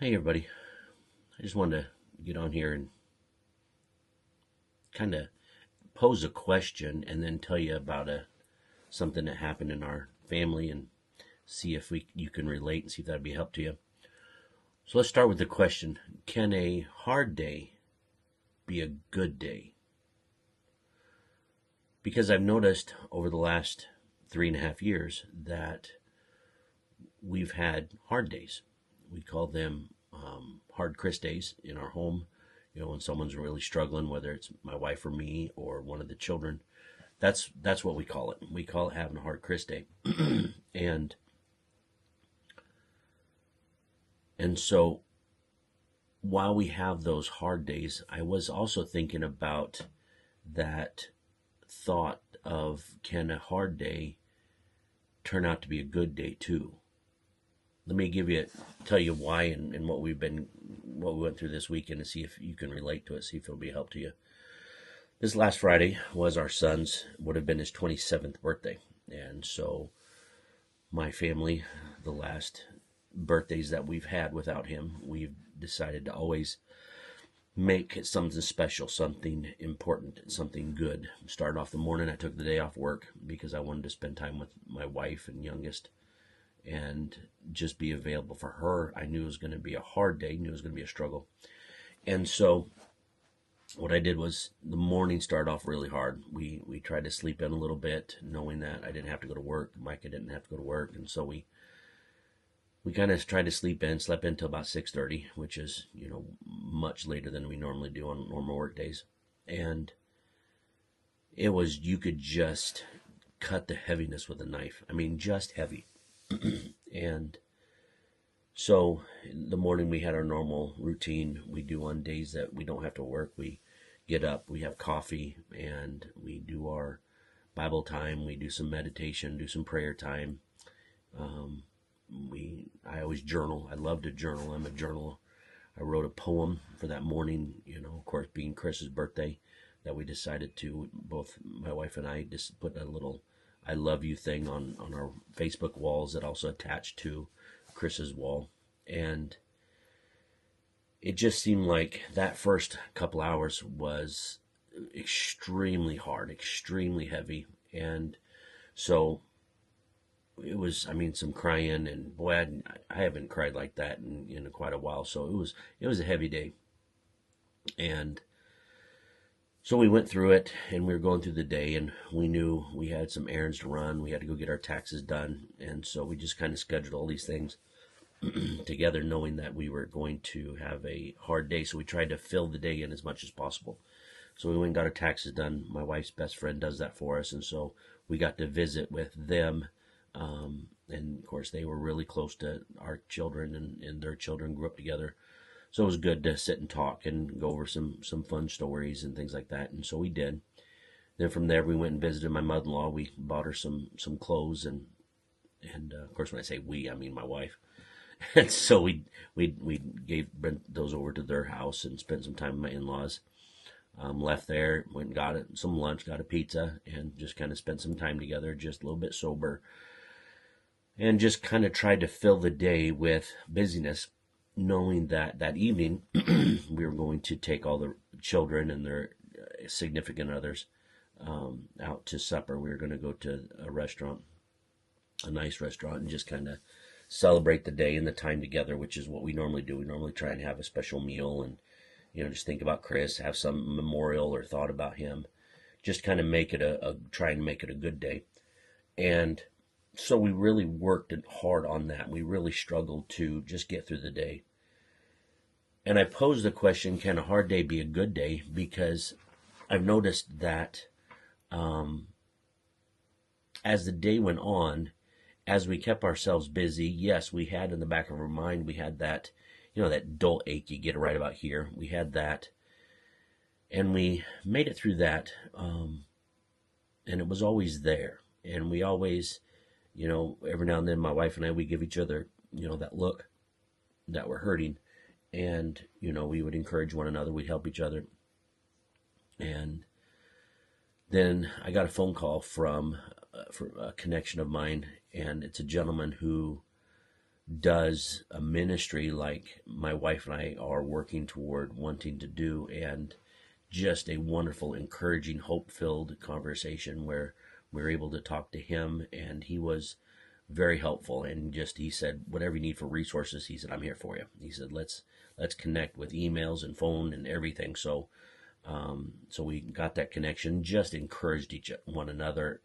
Hey everybody, I just wanted to get on here and kind of pose a question and then tell you about something that happened in our family and see if you can relate and see if that'd be a help to you. So let's start with the question: can a hard day be a good day? Because I've noticed over the last 3.5 years that we've had hard days. We call them hard Chris days in our home. When someone's really struggling, whether it's my wife or me or one of the children, that's what we call it. We call it having a hard Chris day. and and so while we have those hard days, I was also thinking about that thought of, can a hard day turn out to be a good day too? Let me tell you why and what we went through this weekend, and see if you can relate to it, see if it'll be a help to you. This last Friday was our son's, would have been his 27th birthday. And so my family, the last birthdays that we've had without him, we've decided to always make it something special, something important, something good. Started off the morning, I took the day off work because I wanted to spend time with my wife and youngest and just be available for her. I knew it was going to be a hard day, knew it was going to be a struggle. And so what I did was, the morning started off really hard. We tried to sleep in a little bit, knowing that I didn't have to go to work. Micah didn't have to go to work. And so we kind of tried to sleep in, slept in until about 6:30, which is, much later than we normally do on normal work days. And it was, you could just cut the heaviness with a knife. I mean, just heavy. And so in the morning we had our normal routine we do on days that we don't have to work. We get up, we have coffee, and we do our Bible time. We do some meditation, do some prayer time. I always journal. I love to journal. I'm a journaler. I wrote a poem for that morning, of course, being Chris's birthday, that we decided to, both my wife and I, just put a little I love you thing on our Facebook walls that also attached to Chris's wall. And it just seemed like that first couple hours was extremely hard, extremely heavy. And so it was, some crying, and boy, I haven't cried like that in quite a while. So it was a heavy day. And so we went through it, and we were going through the day, and we knew we had some errands to run. We had to go get our taxes done. And so we just kind of scheduled all these things together, knowing that we were going to have a hard day. So we tried to fill the day in as much as possible. So we went and got our taxes done. My wife's best friend does that for us. And so we got to visit with them. And of course, they were really close to our children, and their children grew up together. So it was good to sit and talk and go over some fun stories and things like that. And so we did. Then from there, we went and visited my mother-in-law. We bought her some clothes, and of course, when I say we, I mean my wife. And so we gave those over to their house and spent some time with my in-laws. Left there, went and got some lunch, got a pizza, and just kind of spent some time together, just a little bit sober, and just kind of tried to fill the day with busyness, knowing that that evening we were going to take all the children and their significant others out to supper. We were going to go to a restaurant, a nice restaurant, and just kind of celebrate the day and the time together, which is what we normally do. We normally try and have a special meal and, just think about Chris, have some memorial or thought about him, just kind of make it try and make it a good day. And so we really worked hard on that. We really struggled to just get through the day. And I posed the question, can a hard day be a good day? Because I've noticed that as the day went on, as we kept ourselves busy, yes, we had in the back of our mind, we had that, that dull ache you get right about here. We had that. And we made it through that. And it was always there. And we always, every now and then, my wife and I, we give each other, that look that we're hurting. And, we would encourage one another. We'd help each other. And then I got a phone call from a connection of mine, and it's a gentleman who does a ministry like my wife and I are working toward wanting to do, and just a wonderful, encouraging, hope-filled conversation where we were able to talk to him, and he was very helpful. And just he said, whatever you need for resources, he said, I'm here for you. He said, let's connect with emails and phone and everything. So we got that connection, just encouraged one another.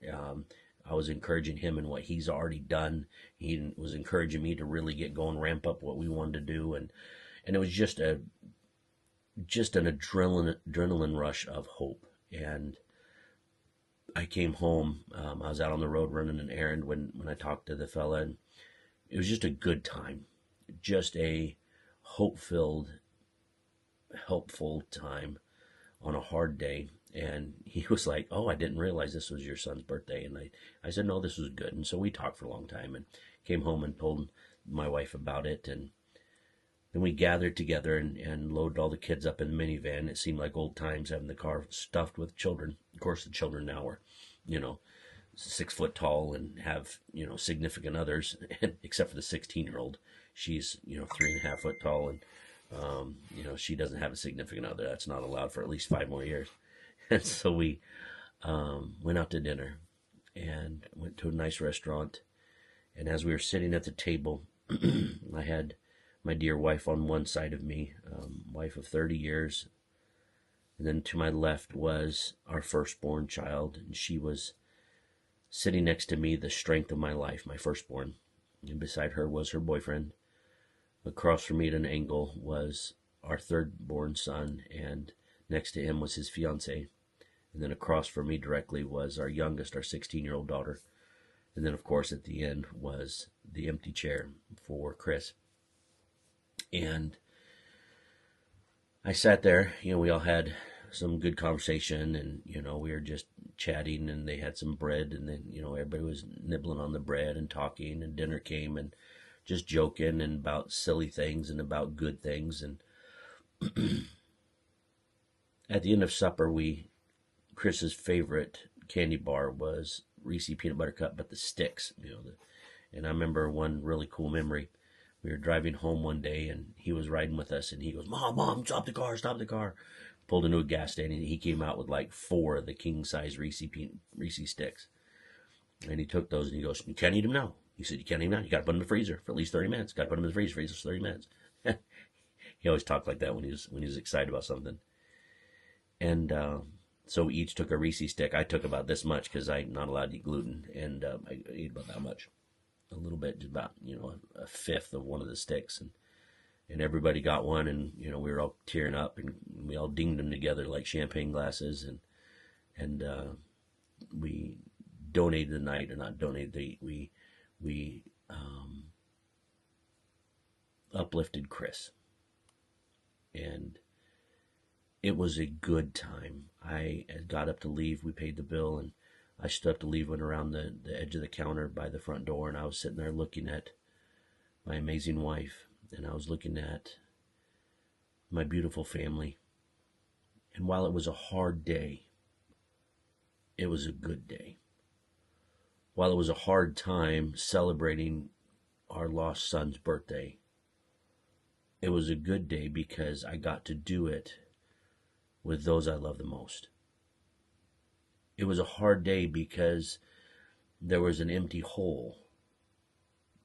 I was encouraging him in what he's already done. He was encouraging me to really get going, ramp up what we wanted to do, and it was just an adrenaline rush of hope. And I came home. I was out on the road running an errand when I talked to the fella, and it was just a good time, just a hope-filled, helpful time on a hard day. And he was like, oh, I didn't realize this was your son's birthday. And I said, no, this was good. And so we talked for a long time and came home and told my wife about it. And then we gathered together and loaded all the kids up in the minivan. It seemed like old times, having the car stuffed with children. Of course, the children now are, 6 foot tall and have, significant others, except for the 16-year-old. She's, 3.5 foot tall, and she doesn't have a significant other. That's not allowed for at least 5 more years. And so we went out to dinner and went to a nice restaurant. And as we were sitting at the table, I had my dear wife on one side of me, wife of 30 years. And then to my left was our firstborn child. And she was sitting next to me, the strength of my life, my firstborn. And beside her was her boyfriend. Across from me at an angle was our thirdborn son, and next to him was his fiancée. And then across from me directly was our youngest, our 16-year-old daughter. And then, of course, at the end was the empty chair for Chris. And I sat there, we all had some good conversation, and, we were just chatting, and they had some bread, and then, everybody was nibbling on the bread and talking, and dinner came, and just joking and about silly things and about good things. And at the end of supper, Chris's favorite candy bar was Reese Peanut Butter Cup, but the sticks, and I remember one really cool memory. We were driving home one day, and he was riding with us, and he goes, Mom, stop the car. Pulled into a gas station, and he came out with like 4 of the king-size Reese sticks. And he took those, and he goes, you can't eat them now. He said, you can't eat them now. You got to put them in the freezer for at least 30 minutes. Got to put them in the freezer for 30 minutes. He always talked like that when he was excited about something. And so we each took a Reese stick. I took about this much because I'm not allowed to eat gluten, and I ate about that much. A little bit, just about, a fifth of one of the sticks. And everybody got one, and, we were all tearing up, and we all dinged them together like champagne glasses, and we donated the night, or not donated, we uplifted Chris. And it was a good time. I got up to leave. We paid the bill, and I stood up to leave, went around the edge of the counter by the front door, and I was sitting there looking at my amazing wife, and I was looking at my beautiful family. And while it was a hard day, it was a good day. While it was a hard time celebrating our lost son's birthday, it was a good day because I got to do it with those I love the most. It was a hard day because there was an empty hole,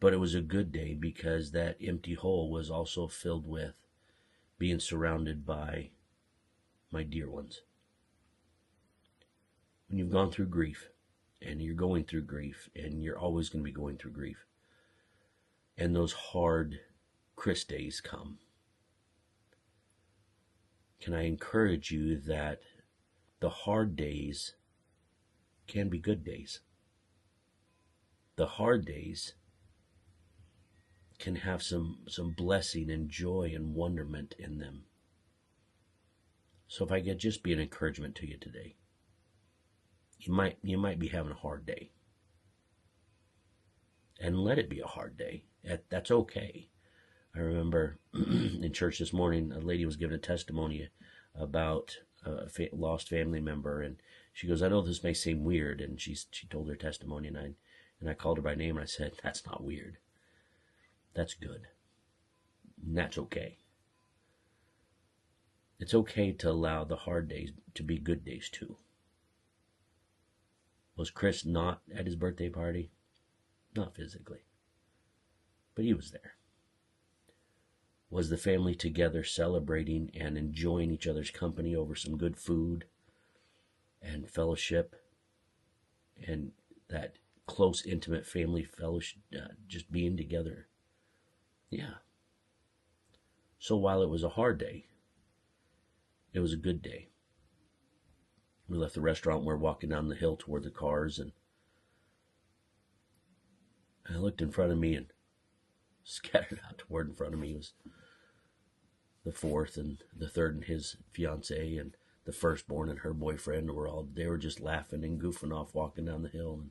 but it was a good day because that empty hole was also filled with being surrounded by my dear ones. When you've gone through grief, and you're going through grief, and you're always going to be going through grief, and those hard Chris days come, can I encourage you that the hard days can be good days? The hard days can have some blessing and joy and wonderment in them. So if I could just be an encouragement to you today, you might be having a hard day, and let it be a hard day. That's okay. I remember in church this morning, a lady was giving a testimony about a lost family member, and she goes, I know this may seem weird, and she told her testimony, and I called her by name, and I said, that's not weird. That's good. And that's okay. It's okay to allow the hard days to be good days too. Was Chris not at his birthday party? Not physically, but he was there. Was the family together celebrating and enjoying each other's company over some good food and fellowship and that close, intimate family fellowship, just being together? Yeah. So while it was a hard day, it was a good day. We left the restaurant and we're walking down the hill toward the cars, and I looked in front of me, and scattered out toward in front of me was the fourth and the third and his fiance and the firstborn and her boyfriend. They were just laughing and goofing off walking down the hill,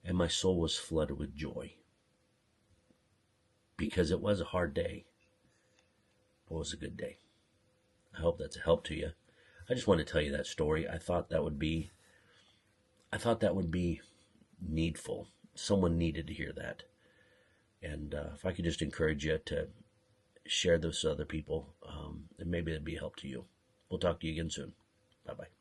and my soul was flooded with joy because it was a hard day. It was a good day. I hope that's a help to you. I just want to tell you that story. I thought that would be needful. Someone needed to hear that. And if I could just encourage you to share this with other people, and maybe it'd be a help to you. We'll talk to you again soon. Bye-bye.